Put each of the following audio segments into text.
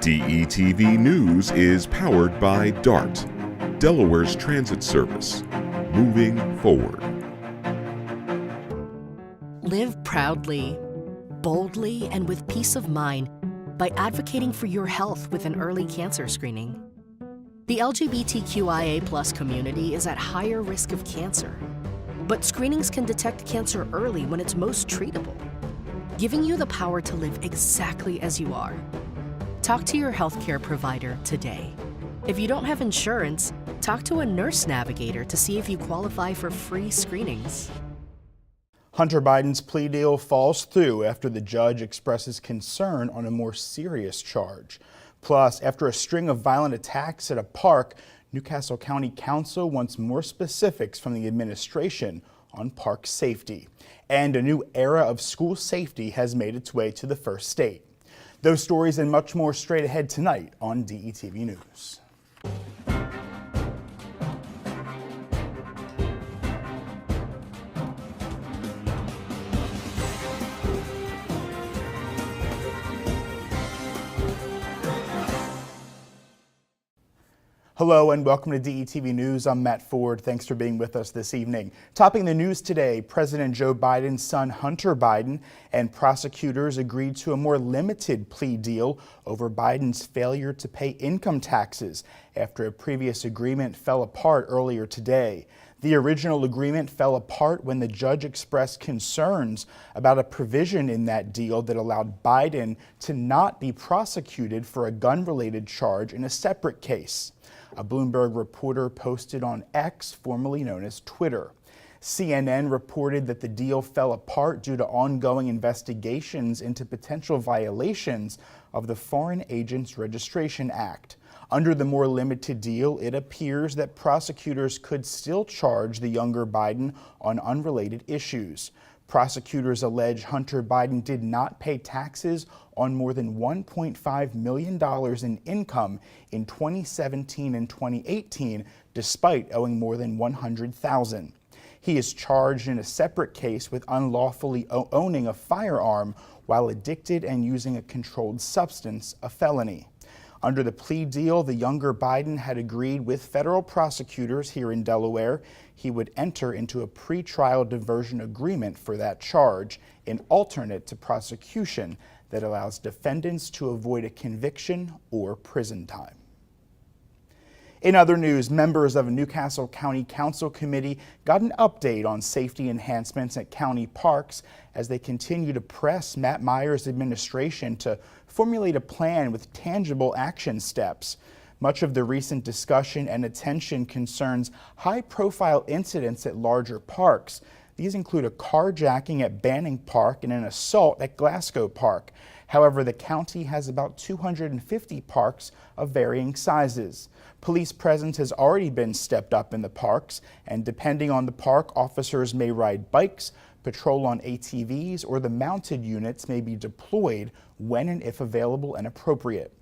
DETV News is powered by DART, Delaware's transit service. Moving forward. Live proudly, boldly, and with peace of mind by advocating for your health with an early cancer screening. The LGBTQIA+ community is at higher risk of cancer, but screenings can detect cancer early when it's most treatable, giving you the power to live exactly as you are. Talk to your healthcare provider today. If you don't have insurance, talk to a nurse navigator to see if you qualify for free screenings. Hunter Biden's plea deal falls through after the judge expresses concern on a more serious charge. Plus, after a string of violent attacks at a park, Newcastle County Council wants more specifics from the administration on park safety. And a new era of school safety has made its way to the first state. Those stories and much more straight ahead tonight on DETV News. Hello and welcome to DETV News. I'm Matt Ford. Thanks for being with us this evening. Topping the news today, President Joe Biden's son Hunter Biden and prosecutors agreed to a more limited plea deal over Biden's failure to pay income taxes after a previous agreement fell apart earlier today. The original agreement fell apart when the judge expressed concerns about a provision in that deal that allowed Biden to not be prosecuted for a gun-related charge in a separate case. A Bloomberg reporter posted on X, formerly known as Twitter. CNN reported that the deal fell apart due to ongoing investigations into potential violations of the Foreign Agents Registration Act. Under the more limited deal, it appears that prosecutors could still charge the younger Biden on unrelated issues. Prosecutors allege Hunter Biden did not pay taxes on more than $1.5 million in income in 2017 and 2018, despite owing more than $100,000. He is charged in a separate case with unlawfully owning a firearm while addicted and using a controlled substance, a felony. Under the plea deal, the younger Biden had agreed with federal prosecutors here in Delaware he would enter into a pretrial diversion agreement for that charge, an alternate to prosecution that allows defendants to avoid a conviction or prison time. In other news, members of a Newcastle County Council committee got an update on safety enhancements at county parks as they continue to press Matt Meyer's administration to formulate a plan with tangible action steps. Much of the recent discussion and attention concerns high-profile incidents at larger parks. These include a carjacking at Banning Park and an assault at Glasgow Park. However, the county has about 250 parks of varying sizes. Police presence has already been stepped up in the parks, and depending on the park, officers may ride bikes, patrol on ATVs, or the mounted units may be deployed when and if available and appropriate.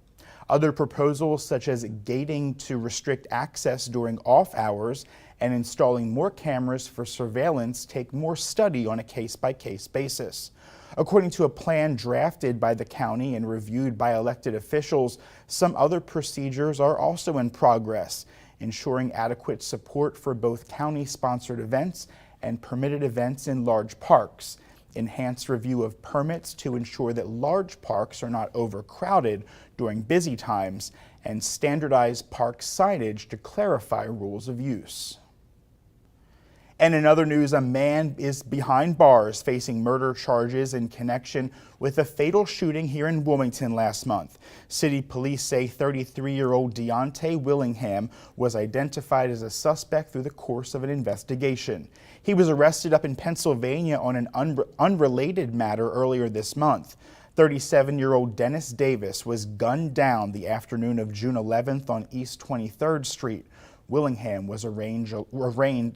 Other proposals, such as gating to restrict access during off hours and installing more cameras for surveillance, take more study on a case-by-case basis. According to a plan drafted by the county and reviewed by elected officials, some other procedures are also in progress, ensuring adequate support for both county-sponsored events and permitted events in large parks, enhanced review of permits to ensure that large parks are not overcrowded during busy times, and standardized park signage to clarify rules of use. And in other news, a man is behind bars facing murder charges in connection with a fatal shooting here in Wilmington last month. City police say 33-year-old Deontay Willingham was identified as a suspect through the course of an investigation. He was arrested up in Pennsylvania on an unrelated matter earlier this month. 37-year-old Dennis Davis was gunned down the afternoon of June 11th on East 23rd Street. Willingham was arraigned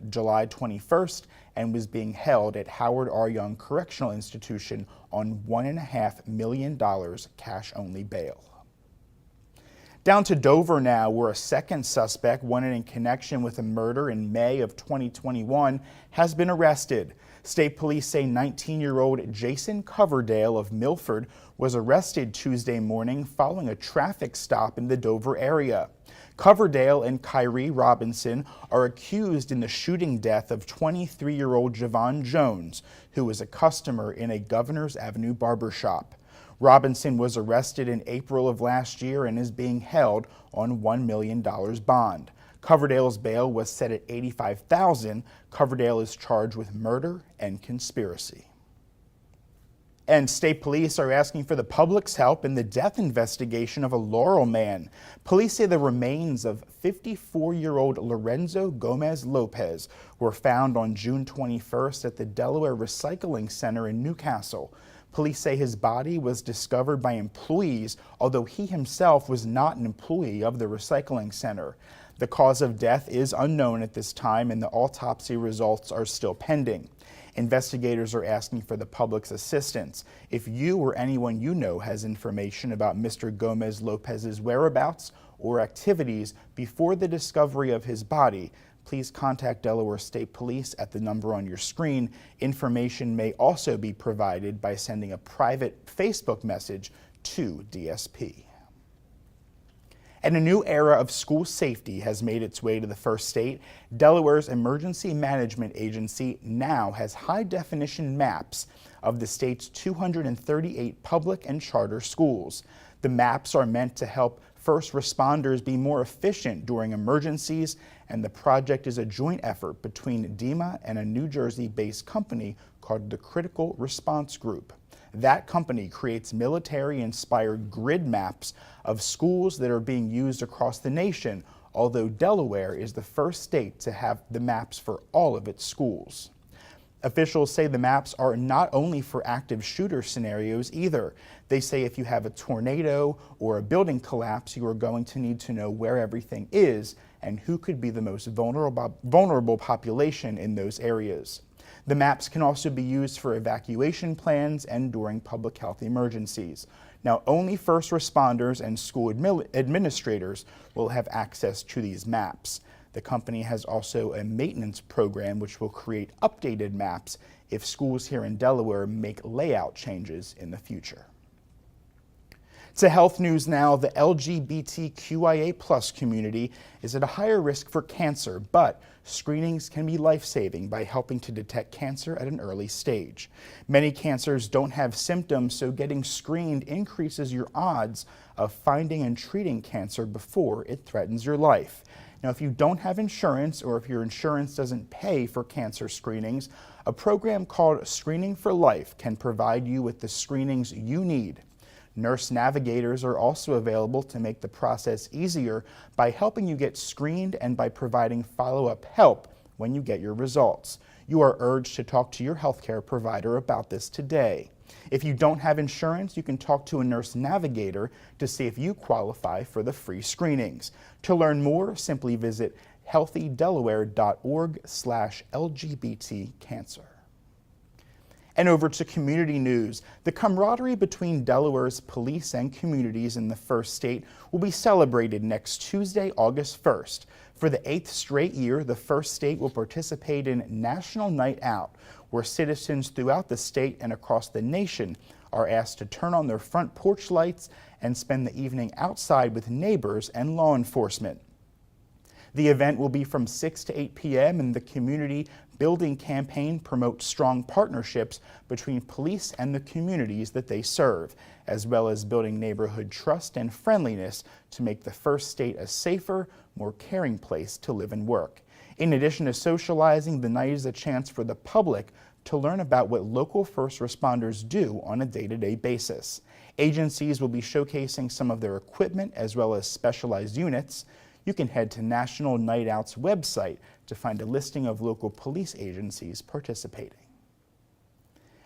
July 21st and was being held at Howard R. Young Correctional Institution on $1.5 million cash-only bail. Down to Dover now, where a second suspect wanted in connection with a murder in May of 2021 has been arrested. State police say 19-year-old Jason Coverdale of Milford was arrested Tuesday morning following a traffic stop in the Dover area. Coverdale and Kyrie Robinson are accused in the shooting death of 23-year-old Javon Jones, who was a customer in a Governors Avenue barbershop. Robinson was arrested in April of last year and is being held on $1 million bond. Coverdale's bail was set at $85,000. Coverdale is charged with murder and conspiracy. And state police are asking for the public's help in the death investigation of a Laurel man. Police say the remains of 54-year-old Lorenzo Gomez Lopez were found on June 21st at the Delaware Recycling Center in Newcastle. Police say his body was discovered by employees, although he himself was not an employee of the recycling center. The cause of death is unknown at this time, and the autopsy results are still pending. Investigators are asking for the public's assistance. If you or anyone you know has information about Mr. Gomez Lopez's whereabouts or activities before the discovery of his body, please contact Delaware State Police at the number on your screen. Information may also be provided by sending a private Facebook message to DSP. And a new era of school safety has made its way to the first state. Delaware's Emergency Management Agency now has high-definition maps of the state's 238 public and charter schools. The maps are meant to help first responders be more efficient during emergencies, and the project is a joint effort between DEMA and a New Jersey-based company called the Critical Response Group. That company creates military-inspired grid maps of schools that are being used across the nation, although Delaware is the first state to have the maps for all of its schools. Officials say the maps are not only for active shooter scenarios either. They say if you have a tornado or a building collapse, you are going to need to know where everything is and who could be the most vulnerable population in those areas. The maps can also be used for evacuation plans and during public health emergencies. Now, only first responders and school administrators will have access to these maps. The company has also a maintenance program which will create updated maps if schools here in Delaware make layout changes in the future. To health news now, the LGBTQIA+ community is at a higher risk for cancer, but screenings can be life-saving by helping to detect cancer at an early stage. Many cancers don't have symptoms, so getting screened increases your odds of finding and treating cancer before it threatens your life. Now, if you don't have insurance or if your insurance doesn't pay for cancer screenings, a program called Screening for Life can provide you with the screenings you need. Nurse navigators are also available to make the process easier by helping you get screened and by providing follow-up help when you get your results. You are urged to talk to your healthcare provider about this today. If you don't have insurance, you can talk to a nurse navigator to see if you qualify for the free screenings. To learn more, simply visit healthydelaware.org/LGBTcancer. And over to community news. The camaraderie between Delaware's police and communities in the first state will be celebrated next Tuesday, August 1st. For the 8th straight year, the first state will participate in National Night Out, where citizens throughout the state and across the nation are asked to turn on their front porch lights and spend the evening outside with neighbors and law enforcement. The event will be from 6 to 8 p.m. and the community building campaign promotes strong partnerships between police and the communities that they serve, as well as building neighborhood trust and friendliness to make the first state a safer, more caring place to live and work. In addition to socializing, the night is a chance for the public to learn about what local first responders do on a day-to-day basis. Agencies will be showcasing some of their equipment as well as specialized units. You can head to National Night Out's website to find a listing of local police agencies participating.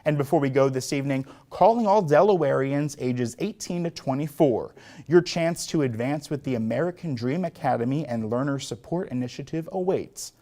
And before we go this evening, calling all Delawareans ages 18 to 24. Your chance to advance with the American Dream Academy and Learner Support Initiative awaits.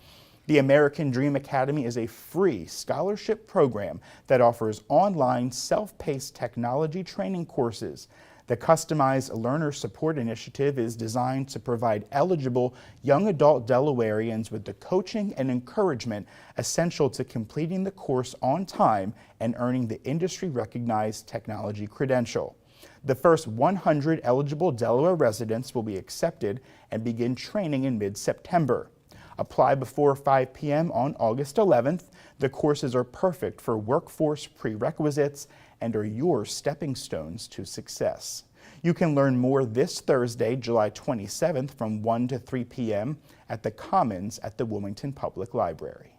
The American Dream Academy is a free scholarship program that offers online self-paced technology training courses. The customized Learner Support Initiative is designed to provide eligible young adult Delawareans with the coaching and encouragement essential to completing the course on time and earning the industry-recognized technology credential. The first 100 eligible Delaware residents will be accepted and begin training in mid-September. Apply before 5 p.m. on August 11th. The courses are perfect for workforce prerequisites and are your stepping stones to success. You can learn more this Thursday, July 27th from 1 to 3 p.m. at the Commons at the Wilmington Public Library.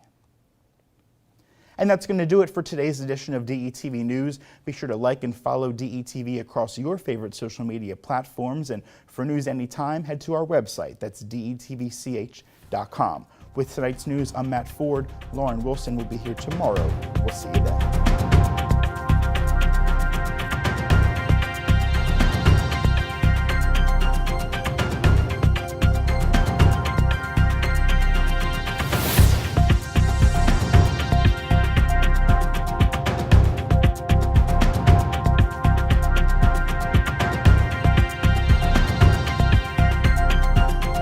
And that's going to do it for today's edition of DETV News. Be sure to like and follow DETV across your favorite social media platforms. And for news anytime, head to our website. That's detvch.com. With tonight's news, I'm Matt Ford. Lauren Wilson will be here tomorrow. We'll see you then.